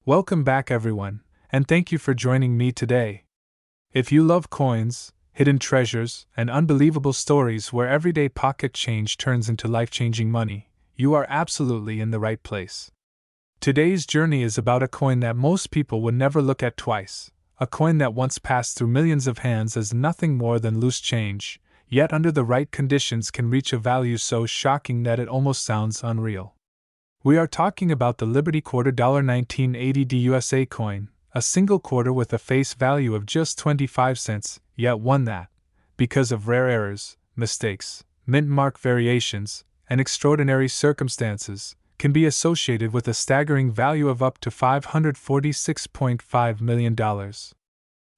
Welcome back, everyone, and thank you for joining me today. If you love coins, hidden treasures, and unbelievable stories where everyday pocket change turns into life-changing money, you are absolutely in the right place. Today's journey is about a coin that most people would never look at twice, a coin that once passed through millions of hands as nothing more than loose change, yet under the right conditions can reach a value so shocking that it almost sounds unreal. We are talking about the Liberty Quarter $1980 USA coin, a single quarter with a face value of just 25 cents, yet one that, because of rare errors, mistakes, mint mark variations, and extraordinary circumstances, can be associated with a staggering value of up to $546.5 million.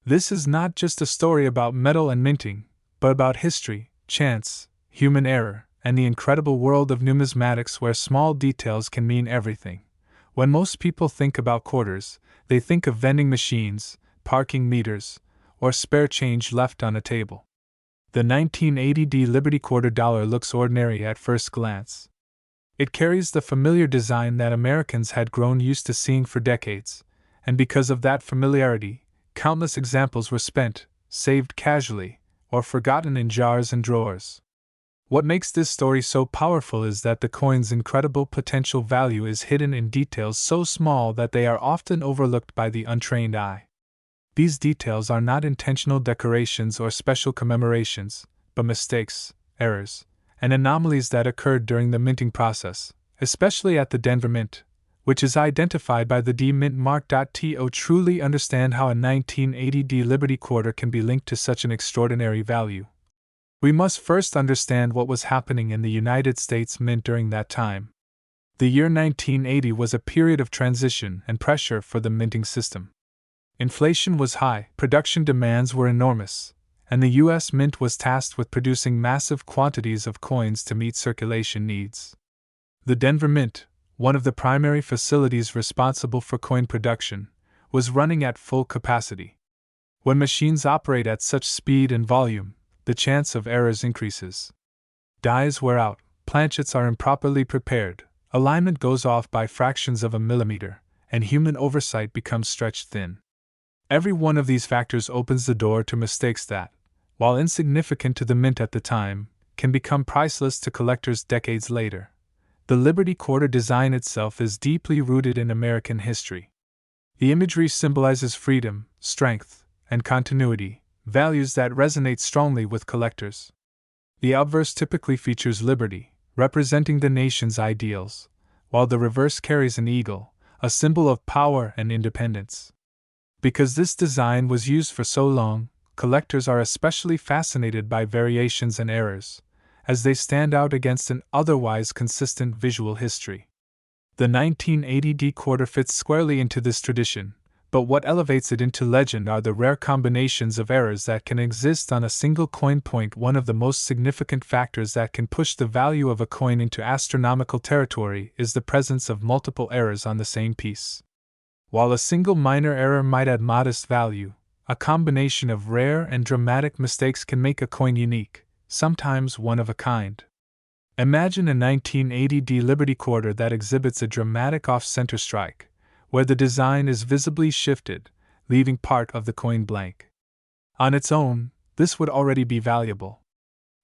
This is not just a story about metal and minting, but about history, chance, human error, and the incredible world of numismatics where small details can mean everything. When most people think about quarters, they think of vending machines, parking meters, or spare change left on a table. The 1980 Liberty Quarter dollar looks ordinary at first glance. It carries the familiar design that Americans had grown used to seeing for decades, and because of that familiarity, countless examples were spent, saved casually, or forgotten in jars and drawers. What makes this story so powerful is that the coin's incredible potential value is hidden in details so small that they are often overlooked by the untrained eye. These details are not intentional decorations or special commemorations, but mistakes, errors, and anomalies that occurred during the minting process, especially at the Denver Mint, which is identified by the D mint mark. To truly understand how a 1980 Liberty Quarter can be linked to such an extraordinary value, we must first understand what was happening in the United States Mint during that time. The year 1980 was a period of transition and pressure for the minting system. Inflation was high, production demands were enormous, and the U.S. Mint was tasked with producing massive quantities of coins to meet circulation needs. The Denver Mint, one of the primary facilities responsible for coin production, was running at full capacity. When machines operate at such speed and volume, the chance of errors increases. Dies wear out, planchets are improperly prepared, alignment goes off by fractions of a millimeter, and human oversight becomes stretched thin. Every one of these factors opens the door to mistakes that, while insignificant to the mint at the time, can become priceless to collectors decades later. The Liberty Quarter design itself is deeply rooted in American history. The imagery symbolizes freedom, strength, and continuity, values that resonate strongly with collectors. The obverse typically features liberty, representing the nation's ideals, while the reverse carries an eagle, a symbol of power and independence. Because this design was used for so long, collectors are especially fascinated by variations and errors, as they stand out against an otherwise consistent visual history. The 1980 quarter fits squarely into this tradition, but what elevates it into legend are the rare combinations of errors that can exist on a single coin. One of the most significant factors that can push the value of a coin into astronomical territory is the presence of multiple errors on the same piece. While a single minor error might add modest value, a combination of rare and dramatic mistakes can make a coin unique, sometimes one of a kind. Imagine a 1980 Liberty Quarter that exhibits a dramatic off-center strike, where the design is visibly shifted, leaving part of the coin blank. On its own, this would already be valuable.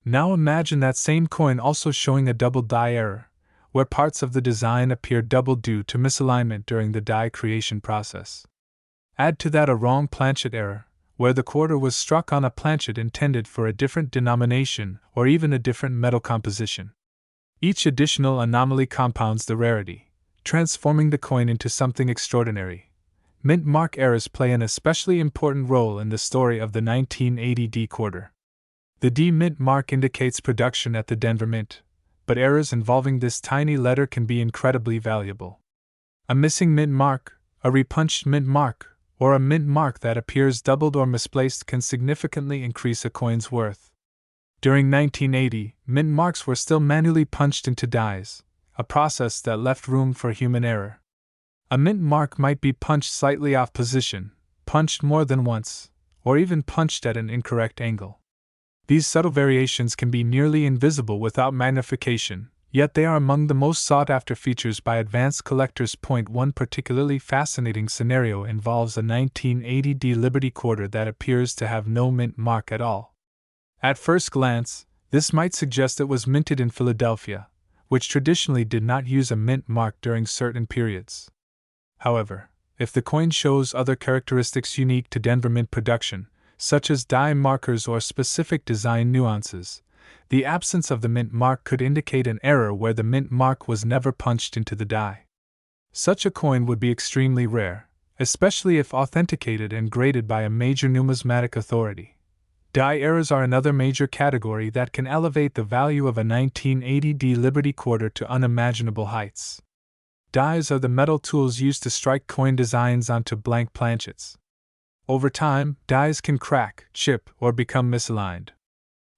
Now imagine that same coin also showing a double die error, where parts of the design appear doubled due to misalignment during the die creation process. Add to that a wrong planchet error, where the quarter was struck on a planchet intended for a different denomination or even a different metal composition. Each additional anomaly compounds the rarity, transforming the coin into something extraordinary. Mint mark errors play an especially important role in the story of the 1980 D quarter. The D mint mark indicates production at the Denver Mint, but errors involving this tiny letter can be incredibly valuable. A missing mint mark, a repunched mint mark, or a mint mark that appears doubled or misplaced can significantly increase a coin's worth. During 1980, mint marks were still manually punched into dies, a process that left room for human error. A mint mark might be punched slightly off position, punched more than once, or even punched at an incorrect angle. These subtle variations can be nearly invisible without magnification, Yet they are among the most sought-after features by advanced collectors. One particularly fascinating scenario involves a 1980 Liberty quarter that appears to have no mint mark at all. At first glance, this might suggest it was minted in Philadelphia, which traditionally did not use a mint mark during certain periods. However, if the coin shows other characteristics unique to Denver mint production, such as die markers or specific design nuances, the absence of the mint mark could indicate an error where the mint mark was never punched into the die. Such a coin would be extremely rare, especially if authenticated and graded by a major numismatic authority. Die errors are another major category that can elevate the value of a 1980 Liberty quarter to unimaginable heights. Dies are the metal tools used to strike coin designs onto blank planchets. Over time, dies can crack, chip, or become misaligned.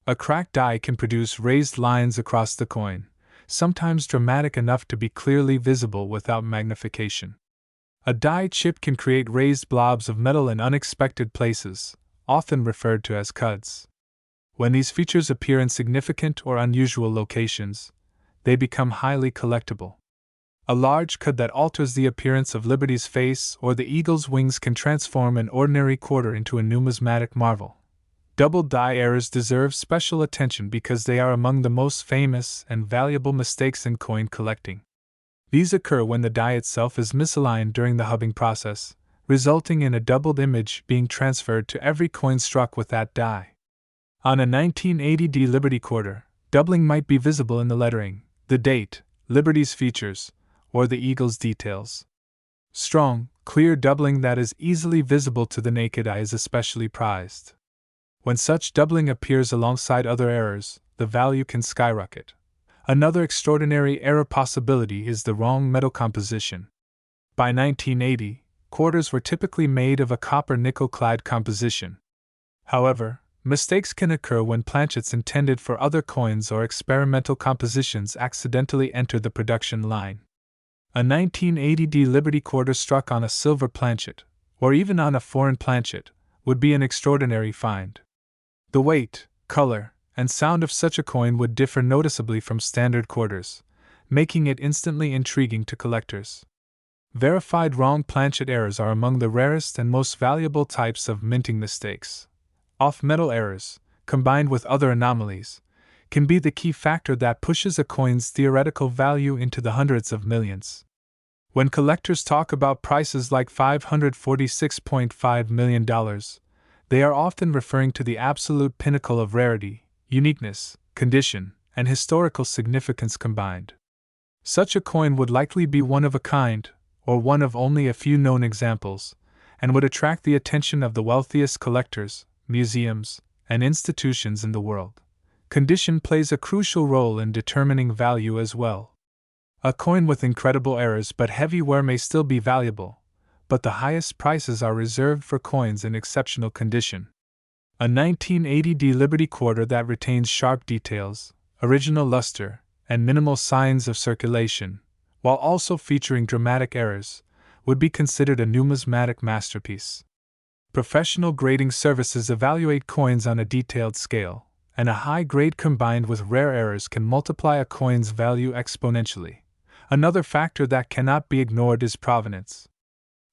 A cracked die can produce raised lines across the coin, sometimes dramatic enough to be clearly visible without magnification. A die chip can create raised blobs of metal in unexpected places, often referred to as cuds. When these features appear in significant or unusual locations, they become highly collectible. A large cud that alters the appearance of Liberty's face or the eagle's wings can transform an ordinary quarter into a numismatic marvel. Double die errors deserve special attention because they are among the most famous and valuable mistakes in coin collecting. These occur when the die itself is misaligned during the hubbing process, resulting in a doubled image being transferred to every coin struck with that die. On a 1980 Liberty quarter, doubling might be visible in the lettering, the date, Liberty's features, or the eagle's details. Strong, clear doubling that is easily visible to the naked eye is especially prized. When such doubling appears alongside other errors, the value can skyrocket. Another extraordinary error possibility is the wrong metal composition. By 1980, quarters were typically made of a copper-nickel-clad composition. However, mistakes can occur when planchets intended for other coins or experimental compositions accidentally enter the production line. A 1980 Liberty quarter struck on a silver planchet, or even on a foreign planchet, would be an extraordinary find. The weight, color, and sound of such a coin would differ noticeably from standard quarters, making it instantly intriguing to collectors. Verified wrong planchet errors are among the rarest and most valuable types of minting mistakes. Off-metal errors, combined with other anomalies, can be the key factor that pushes a coin's theoretical value into the hundreds of millions. When collectors talk about prices like $546.5 million, they are often referring to the absolute pinnacle of rarity, uniqueness, condition, and historical significance combined. Such a coin would likely be one of a kind, or one of only a few known examples, and would attract the attention of the wealthiest collectors, museums, and institutions in the world. Condition plays a crucial role in determining value as well. A coin with incredible errors but heavy wear may still be valuable, but the highest prices are reserved for coins in exceptional condition. A 1980 Liberty quarter that retains sharp details, original luster, and minimal signs of circulation, while also featuring dramatic errors, would be considered a numismatic masterpiece. Professional grading services evaluate coins on a detailed scale, and a high grade combined with rare errors can multiply a coin's value exponentially. Another factor that cannot be ignored is provenance.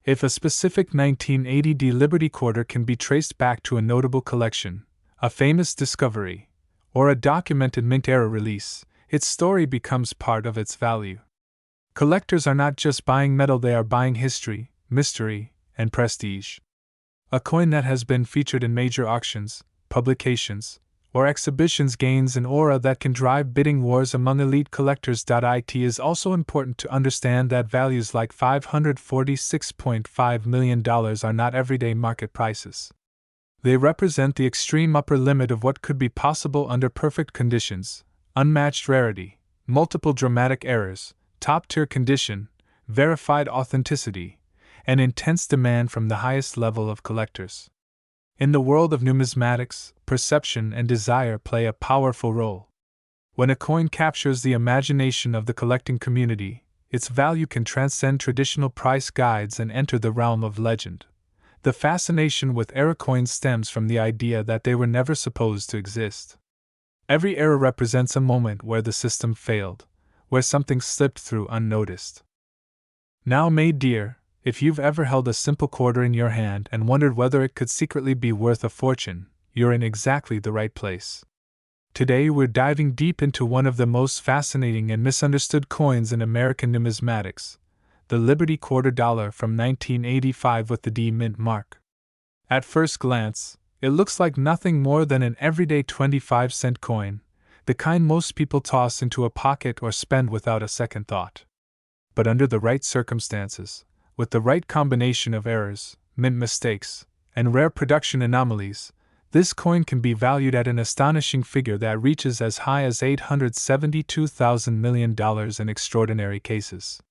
If a specific 1980 Liberty quarter can be traced back to a notable collection, a famous discovery, or a documented mint era release, its story becomes part of its value. Collectors are not just buying metal, they are buying history, mystery, and prestige. A coin that has been featured in major auctions, publications, or exhibitions gains an aura that can drive bidding wars among elite collectors. It is also important to understand that values like $546.5 million are not everyday market prices. They represent the extreme upper limit of what could be possible under perfect conditions: unmatched rarity, multiple dramatic errors, top-tier condition, verified authenticity, and intense demand from the highest level of collectors. In the world of numismatics, perception and desire play a powerful role. When a coin captures the imagination of the collecting community, its value can transcend traditional price guides and enter the realm of legend. The fascination with error coins stems from the idea that they were never supposed to exist. Every error represents a moment where the system failed, where something slipped through unnoticed. Now, May dear, if you've ever held a simple quarter in your hand and wondered whether it could secretly be worth a fortune, you're in exactly the right place. Today we're diving deep into one of the most fascinating and misunderstood coins in American numismatics, the Liberty Quarter Dollar from 1985 with the D Mint mark. At first glance, it looks like nothing more than an everyday 25-cent coin, the kind most people toss into a pocket or spend without a second thought. But under the right circumstances, with the right combination of errors, mint mistakes, and rare production anomalies, this coin can be valued at an astonishing figure that reaches as high as $872,000 million in extraordinary cases.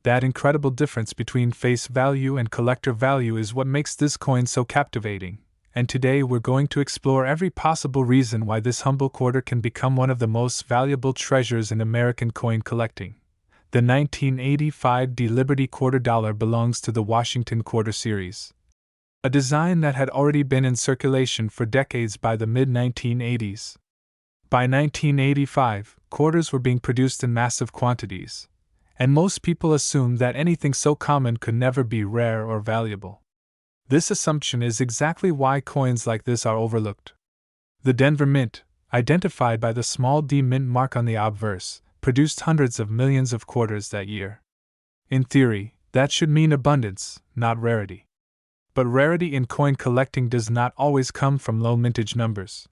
That incredible difference between face value and collector value is what makes this coin so captivating, and today we're going to explore every possible reason why this humble quarter can become one of the most valuable treasures in American coin collecting. The 1985 D Liberty Quarter Dollar belongs to the Washington Quarter Series, a design that had already been in circulation for decades by the mid-1980s. By 1985, quarters were being produced in massive quantities, and most people assumed that anything so common could never be rare or valuable. This assumption is exactly why coins like this are overlooked. The Denver Mint, identified by the small D Mint mark on the obverse, produced hundreds of millions of quarters that year. In theory, that should mean abundance, not rarity. But rarity in coin collecting does not always come from low mintage numbers.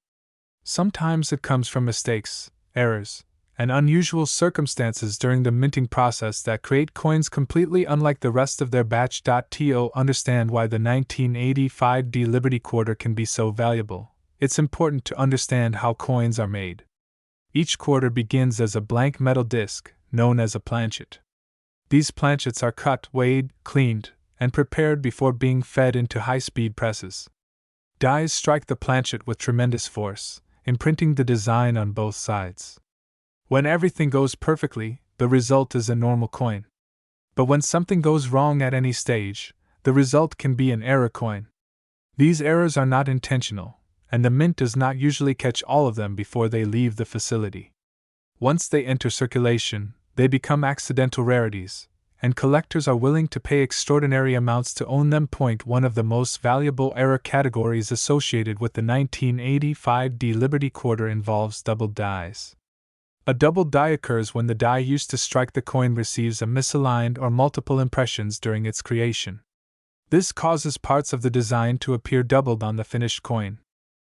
Sometimes it comes from mistakes, errors, and unusual circumstances during the minting process that create coins completely unlike the rest of their batch. To understand why the 1985 D Liberty Quarter can be so valuable, it's important to understand how coins are made. Each quarter begins as a blank metal disc, known as a planchet. These planchets are cut, weighed, cleaned, and prepared before being fed into high-speed presses. Dies strike the planchet with tremendous force, imprinting the design on both sides. When everything goes perfectly, the result is a normal coin. But when something goes wrong at any stage, the result can be an error coin. These errors are not intentional, and the mint does not usually catch all of them before they leave the facility. Once they enter circulation, they become accidental rarities, and collectors are willing to pay extraordinary amounts to own them. One of the most valuable error categories associated with the 1985 D Liberty Quarter involves doubled dies. A doubled die occurs when the die used to strike the coin receives a misaligned or multiple impressions during its creation. This causes parts of the design to appear doubled on the finished coin.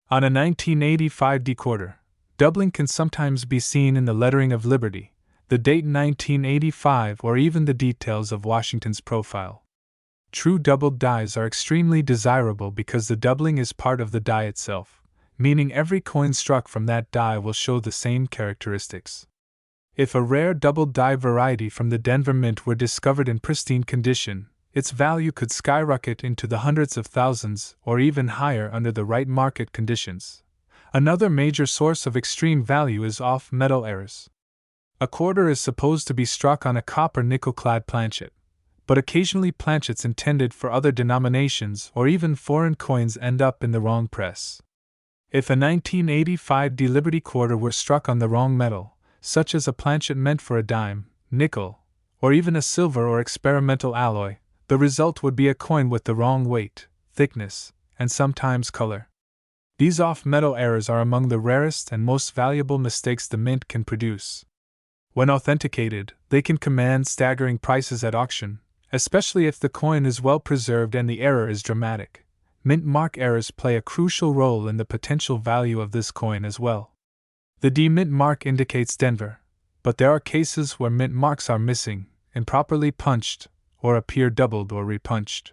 On a 1985 D quarter, doubling can sometimes be seen in the lettering of Liberty, the date 1985, or even the details of Washington's profile. True doubled dies are extremely desirable because the doubling is part of the die itself, meaning every coin struck from that die will show the same characteristics. If a rare doubled die variety from the Denver Mint were discovered in pristine condition, its value could skyrocket into the hundreds of thousands or even higher under the right market conditions. Another major source of extreme value is off-metal errors. A quarter is supposed to be struck on a copper nickel-clad planchet, but occasionally planchets intended for other denominations or even foreign coins end up in the wrong press. If a 1985 D Liberty Quarter were struck on the wrong metal, such as a planchet meant for a dime, nickel, or even a silver or experimental alloy, the result would be a coin with the wrong weight, thickness, and sometimes color. These off-metal errors are among the rarest and most valuable mistakes the mint can produce. When authenticated, they can command staggering prices at auction, especially if the coin is well preserved and the error is dramatic. Mint mark errors play a crucial role in the potential value of this coin as well. The D Mint mark indicates Denver, but there are cases where mint marks are missing, improperly punched, or appear doubled or repunched.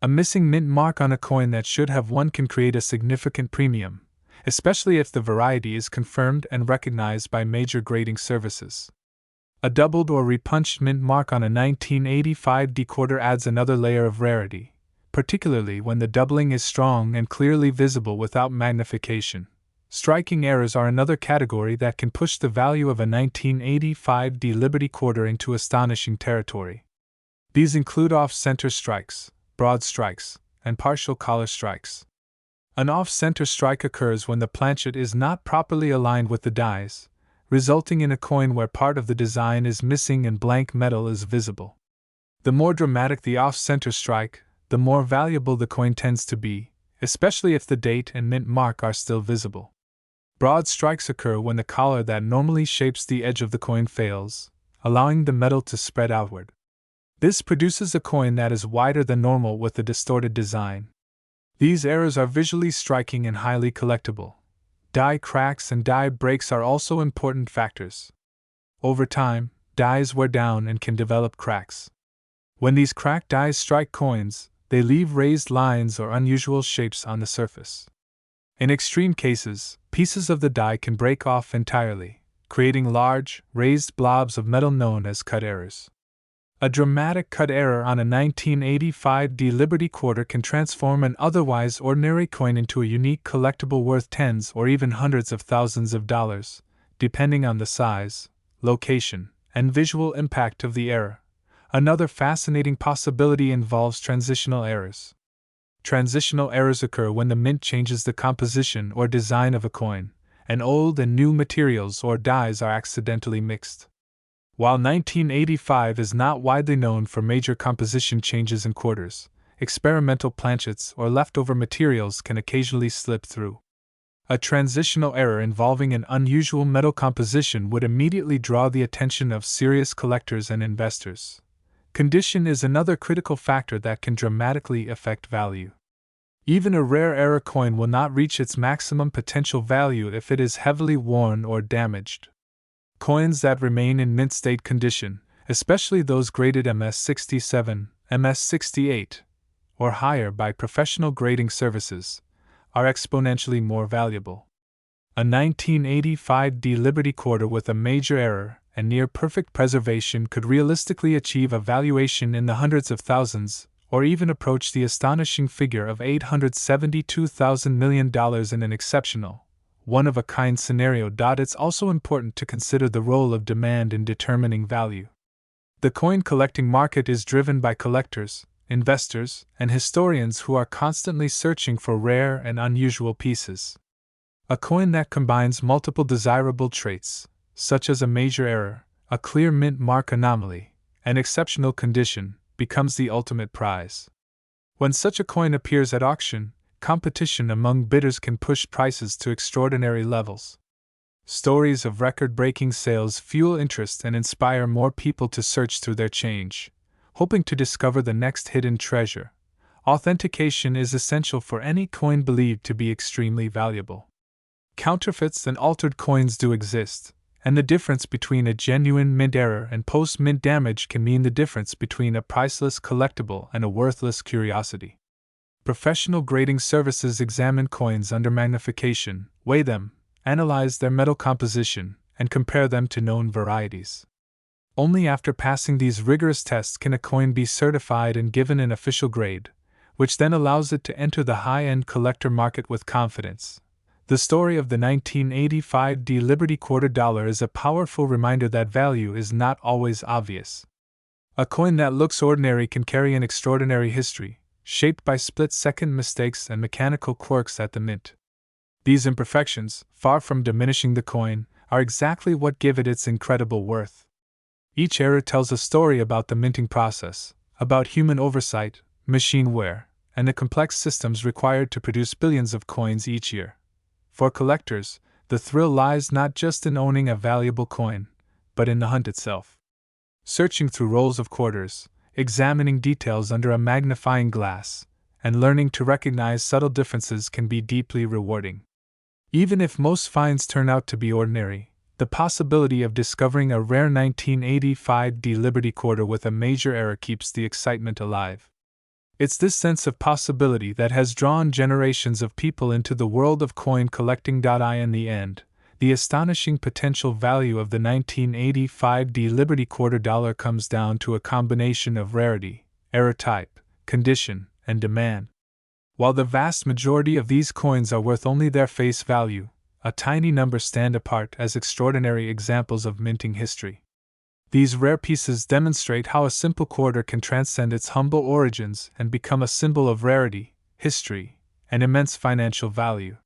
A missing mint mark on a coin that should have one can create a significant premium, especially if the variety is confirmed and recognized by major grading services. A doubled or repunched mint mark on a 1985 D quarter adds another layer of rarity, particularly when the doubling is strong and clearly visible without magnification. Striking errors are another category that can push the value of a 1985 D Liberty Quarter into astonishing territory. These include off-center strikes, broad strikes, and partial collar strikes. An off-center strike occurs when the planchet is not properly aligned with the dies, resulting in a coin where part of the design is missing and blank metal is visible. The more dramatic the off-center strike, the more valuable the coin tends to be, especially if the date and mint mark are still visible. Broad strikes occur when the collar that normally shapes the edge of the coin fails, allowing the metal to spread outward. This produces a coin that is wider than normal with a distorted design. These errors are visually striking and highly collectible. Die cracks and die breaks are also important factors. Over time, dies wear down and can develop cracks. When these cracked dies strike coins, they leave raised lines or unusual shapes on the surface. In extreme cases, pieces of the die can break off entirely, creating large, raised blobs of metal known as cut errors. A dramatic cut error on a 1985 D Liberty quarter can transform an otherwise ordinary coin into a unique collectible worth tens or even hundreds of thousands of dollars, depending on the size, location, and visual impact of the error. Another fascinating possibility involves transitional errors. Transitional errors occur when the mint changes the composition or design of a coin, and old and new materials or dies are accidentally mixed. While 1985 is not widely known for major composition changes in quarters, experimental planchets or leftover materials can occasionally slip through. A transitional error involving an unusual metal composition would immediately draw the attention of serious collectors and investors. Condition is another critical factor that can dramatically affect value. Even a rare error coin will not reach its maximum potential value if it is heavily worn or damaged. Coins that remain in mint state condition, especially those graded MS67, MS68, or higher by professional grading services, are exponentially more valuable. A 1985 D Liberty quarter with a major error and near-perfect preservation could realistically achieve a valuation in the hundreds of thousands, or even approach the astonishing figure of $872,000 million in an exceptional, one-of-a-kind scenario. It's also important to consider the role of demand in determining value. The coin collecting market is driven by collectors, investors, and historians who are constantly searching for rare and unusual pieces. A coin that combines multiple desirable traits, such as a major error, a clear mint mark anomaly, and exceptional condition, becomes the ultimate prize. When such a coin appears at auction, competition among bidders can push prices to extraordinary levels. Stories of record-breaking sales fuel interest and inspire more people to search through their change, hoping to discover the next hidden treasure. Authentication is essential for any coin believed to be extremely valuable. Counterfeits and altered coins do exist, and the difference between a genuine mint error and post-mint damage can mean the difference between a priceless collectible and a worthless curiosity. Professional grading services examine coins under magnification, weigh them, analyze their metal composition, and compare them to known varieties. Only after passing these rigorous tests can a coin be certified and given an official grade, which then allows it to enter the high-end collector market with confidence. The story of the 1985 D Liberty quarter dollar is a powerful reminder that value is not always obvious. A coin that looks ordinary can carry an extraordinary history, shaped by split-second mistakes and mechanical quirks at the mint. These imperfections, far from diminishing the coin, are exactly what give it its incredible worth. Each error tells a story about the minting process, about human oversight, machine wear, and the complex systems required to produce billions of coins each year. For collectors, the thrill lies not just in owning a valuable coin, but in the hunt itself. Searching through rolls of quarters, examining details under a magnifying glass, and learning to recognize subtle differences can be deeply rewarding. Even if most finds turn out to be ordinary, the possibility of discovering a rare 1985 D Liberty quarter with a major error keeps the excitement alive. It's this sense of possibility that has drawn generations of people into the world of coin collecting. In the end, the astonishing potential value of the 1985 D Liberty quarter dollar comes down to a combination of rarity, error type, condition, and demand. While the vast majority of these coins are worth only their face value, a tiny number stand apart as extraordinary examples of minting history. These rare pieces demonstrate how a simple quarter can transcend its humble origins and become a symbol of rarity, history, and immense financial value.